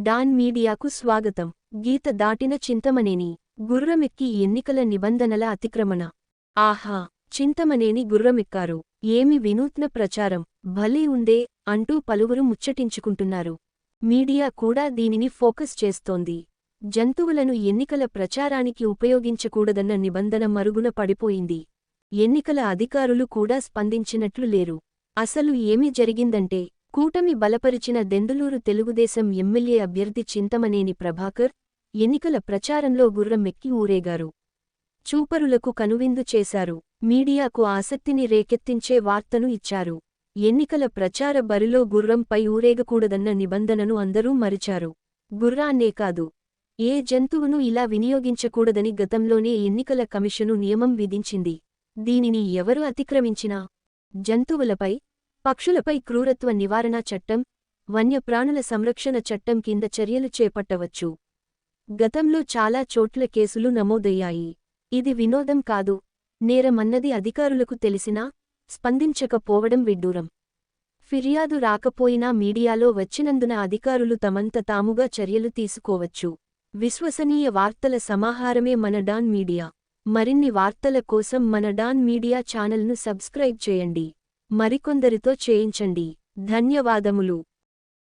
Don మీడియాకు స్వాగతం. గీత దాటిన చింతమనేని గుర్రమెక్కి ఎన్నికల నిబంధనల అతిక్రమణ. ఆహా, చింతమనేని గుర్రమెక్కారు. ఏమి వినూత్న ప్రచారం, భలే ఉందే అంటూ పలువురు ముచ్చటించుకుంటున్నారు. మీడియా కూడా దీనిని ఫోకస్ చేస్తోంది. జంతువులను ఎన్నికల ప్రచారానికి ఉపయోగించకూడదన్న నిబంధన మరుగున పడిపోయింది. ఎన్నికల అధికారులు కూడా స్పందించినట్లు లేరు. అసలు ఏమి జరిగిందంటే, కూటమి బలపరిచిన దెందులూరు తెలుగుదేశం ఎమ్మెల్యే అభ్యర్థి చింతమనేని ప్రభాకర్ ఎన్నికల ప్రచారంలో గుర్రమెక్కి ఊరేగారు. చూపరులకు కనువిందు చేశారు. మీడియాకు ఆసక్తిని రేకెత్తించే వార్తను ఇచ్చారు. ఎన్నికల ప్రచార బరిలో గుర్రంపై ఊరేగకూడదన్న నిబంధనను అందరూ మరిచారు. గుర్రాన్నే కాదు, ఏ జంతువును ఇలా వినియోగించకూడదని గతంలోనే ఎన్నికల కమిషను నియమం విధించింది. దీనిని ఎవరు అతిక్రమించినా జంతువులపై, పక్షులపై క్రూరత్వ నివారణ చట్టం, వన్యప్రాణుల సంరక్షణ చట్టం కింద చర్యలు చేపట్టవచ్చు. గతంలో చాలా చోట్ల కేసులు నమోదయ్యాయి. ఇది వినోదం కాదు, నేరమన్నది అధికారులకు తెలిసినా స్పందించకపోవడం విడ్డూరం. ఫిర్యాదు రాకపోయినా మీడియాలో వచ్చినందున అధికారులు తమంత తాముగా చర్యలు తీసుకోవచ్చు. విశ్వసనీయ వార్తల సమాహారమే మన డాన్ మీడియా. మరిన్ని వార్తల కోసం మన డాన్ మీడియా ఛానల్ను సబ్స్క్రైబ్ చేయండి. మరికొందరితో చేయించండి. ధన్యవాదములు.